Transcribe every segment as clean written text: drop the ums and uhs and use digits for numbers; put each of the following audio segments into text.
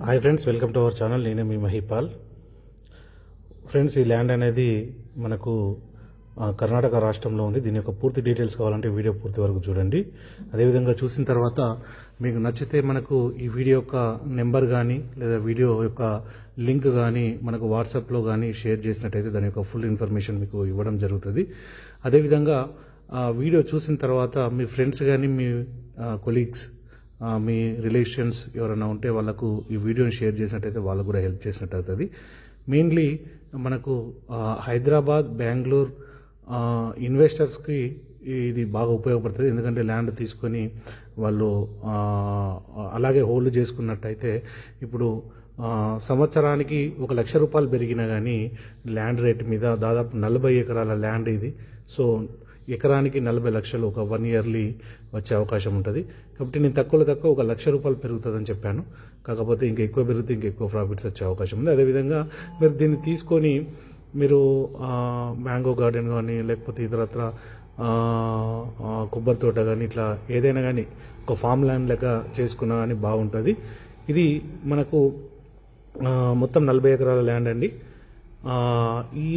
Hi friends, welcome to our channel. నేనే మీ Mahipal. Friends, ఈ land అనేది మనకు కర్ణాటక రాష్ట్రంలో ఉంది. దీని యొక్క పూర్తి డీటెయిల్స్ కావాలంటే వీడియో పూర్తి వరకు చూడండి. అదేవిధంగా చూసిన తర్వాత మీకు నచ్చితే మనకు ఈ వీడియో యొక్క నెంబర్ కానీ లేదా వీడియో యొక్క లింక్ కానీ మనకు వాట్సాప్లో కానీ షేర్ చేసినట్టయితే దాని యొక్క ఫుల్ ఇన్ఫర్మేషన్ మీకు ఇవ్వడం జరుగుతుంది. అదేవిధంగా వీడియో చూసిన తర్వాత మీ ఫ్రెండ్స్ కానీ మీ కొలీగ్స్ మీ రిలేషన్స్ ఎవరైనా ఉంటే వాళ్ళకు ఈ వీడియోని షేర్ చేసినట్టయితే వాళ్ళకు కూడా హెల్ప్ చేసినట్టు అవుతుంది. మెయిన్లీ మనకు హైదరాబాద్, బెంగళూరు ఇన్వెస్టర్స్కి ఇది బాగా ఉపయోగపడుతుంది. ఎందుకంటే ల్యాండ్ తీసుకొని వాళ్ళు అలాగే హోల్డ్ చేసుకున్నట్టయితే ఇప్పుడు సంవత్సరానికి 1,00,000 రూపాయలు పెరిగినా కానీ ల్యాండ్ రేట్ మీద దాదాపు 40 ఎకరాల ల్యాండ్ ఇది. సో ఎకరానికి 40 లక్షలు ఒక 1 ఇయర్లీ వచ్చే అవకాశం ఉంటుంది. కాబట్టి నేను తక్కువ 1,00,000 రూపాయలు పెరుగుతుందని చెప్పాను. కాకపోతే ఇంకా ఎక్కువ పెరిగితే ఇంకా ఎక్కువ ప్రాఫిట్స్ వచ్చే అవకాశం ఉంది. అదేవిధంగా మీరు దీన్ని తీసుకొని మీరు మ్యాంగో గార్డెన్ కానీ లేకపోతే ఇతరత్ర కొబ్బరి తోట కానీ ఇట్లా ఏదైనా కానీ ఒక ఫామ్ ల్యాండ్ లెక్క చేసుకున్నా కానీ బాగుంటుంది. ఇది మనకు మొత్తం 40 ఎకరాల ల్యాండ్ అండి.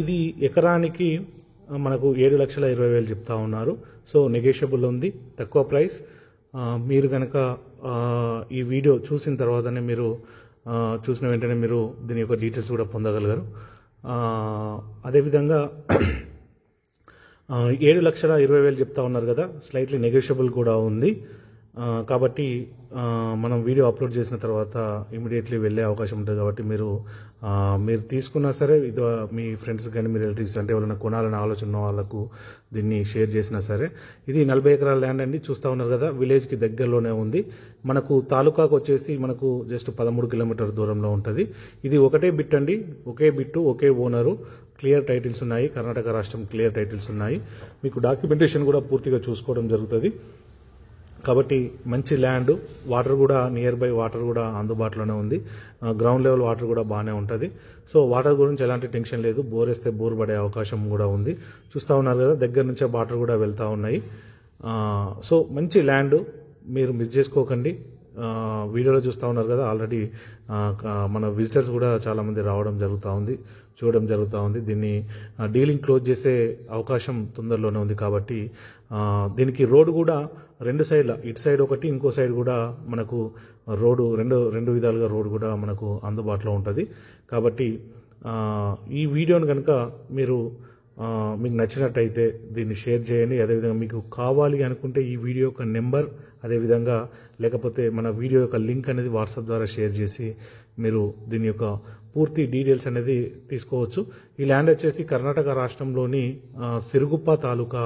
ఇది ఎకరానికి మనకు 7,20,000 చెప్తా ఉన్నారు. సో నెగోషియబుల్ ఉంది, తక్కువ ప్రైస్. మీరు కనుక ఈ వీడియో చూసిన తర్వాతనే మీరు చూసిన వెంటనే మీరు దీని యొక్క డీటెయిల్స్ కూడా పొందగలరు. అదేవిధంగా 7,20,000 చెప్తా ఉన్నారు కదా, స్లైట్లీ నెగోషియబుల్ కూడా ఉంది. కాబట్టి మనం వీడియో అప్లోడ్ చేసిన తర్వాత ఇమీడియట్లీ వెళ్ళే అవకాశం ఉంటుంది. కాబట్టి మీరు తీసుకున్నా సరే, ఇది మీ ఫ్రెండ్స్ కానీ మీ రిలేటివ్స్ అంటే ఎవరైనా కొనాలని ఆలోచన ఉన్న వాళ్ళకు దీన్ని షేర్ చేసినా సరే. ఇది 40 ఎకరాల ల్యాండ్ అండి. చూస్తూ ఉన్నారు కదా, విలేజ్కి దగ్గరలోనే ఉంది. మనకు తాలూకాకు వచ్చేసి మనకు జస్ట్ 13 కిలోమీటర్ దూరంలో ఉంటుంది. ఇది ఒకటే బిట్ అండి, ఒకే బిట్టు, ఒకే ఓనరు. క్లియర్ టైటిల్స్ ఉన్నాయి, కర్ణాటక రాష్ట్రం క్లియర్ టైటిల్స్ ఉన్నాయి. మీకు డాక్యుమెంటేషన్ కూడా పూర్తిగా చూసుకోవడం జరుగుతుంది. కాబట్టి మంచి ల్యాండ్, వాటర్ కూడా నియర్ బై వాటర్ కూడా అందుబాటులోనే ఉంది. గ్రౌండ్ లెవెల్ వాటర్ కూడా బాగానే ఉంటుంది. సో వాటర్ గురించి ఎలాంటి టెన్షన్ లేదు. బోర్ వేస్తే బోర్ పడే అవకాశం కూడా ఉంది. చూస్తూ ఉన్నారు కదా, దగ్గర నుంచే వాటర్ కూడా వెళ్తూ ఉన్నాయి. సో మంచి ల్యాండ్, మీరు మిస్ చేసుకోకండి. వీడియోలో చూస్తూ ఉన్నారు కదా, ఆల్రెడీ మన విజిటర్స్ కూడా చాలామంది రావడం జరుగుతూ ఉంది, చూడడం జరుగుతూ ఉంది. దీన్ని డీలింగ్ క్లోజ్ చేసే అవకాశం తొందరలోనే ఉంది. కాబట్టి దీనికి రోడ్డు కూడా 2 సైడ్ల, ఇటు సైడ్ ఒకటి, ఇంకో సైడ్ కూడా మనకు రోడ్డు రెండు విధాలుగా రోడ్డు కూడా మనకు అందుబాటులో ఉంటుంది. కాబట్టి ఈ వీడియోని కనుక మీకు నచ్చినట్టయితే దీన్ని షేర్ చేయండి. అదేవిధంగా మీకు కావాలి అనుకుంటే ఈ వీడియో యొక్క నెంబర్, అదేవిధంగా లేకపోతే మన వీడియో యొక్క లింక్ అనేది వాట్సాప్ ద్వారా షేర్ చేసి మీరు దీని యొక్క పూర్తి డీటెయిల్స్ అనేది తీసుకోవచ్చు. ఈ ల్యాండ్ వచ్చేసి కర్ణాటక రాష్ట్రంలోని సిరుగుప్ప తాలూకా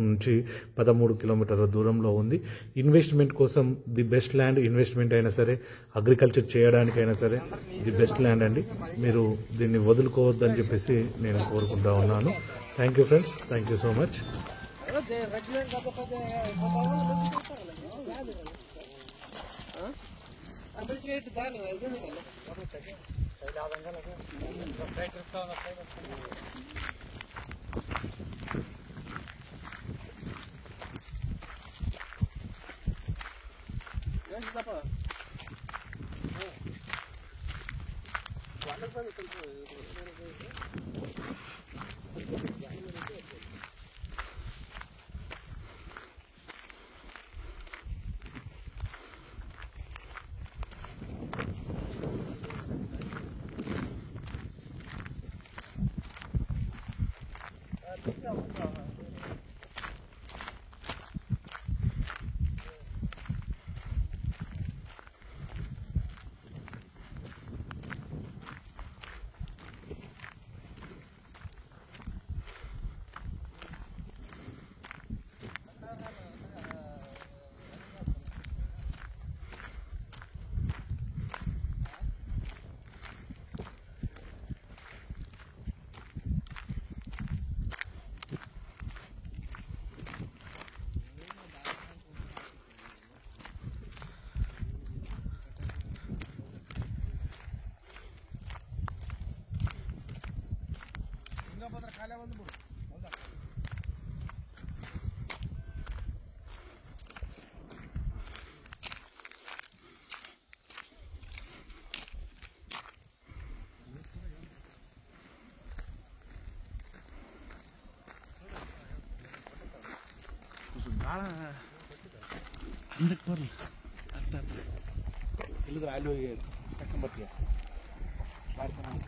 నుంచి 13 కిలోమీటర్ల దూరంలో ఉంది. ఇన్వెస్ట్మెంట్ కోసం ది బెస్ట్ ల్యాండ్. ఇన్వెస్ట్మెంట్ అయినా సరే, అగ్రికల్చర్ చేయడానికైనా సరే ది బెస్ట్ ల్యాండ్ అండి. మీరు దీన్ని వదులుకోవద్దని చెప్పేసి నేను కోరుకుంటా ఉన్నాను. Thank you friends, thank you so much. ಹಿಂದಕ್ಕೆ ಬರ್ಲಿ ಅರ್ಥ ಇಲ್ಲದ್ರೆ ಅಲ್ಲಿ ಹೋಗಿ ತಕೊಂಬರ್ತೀಯ ಮಾಡ್ತಾನೆ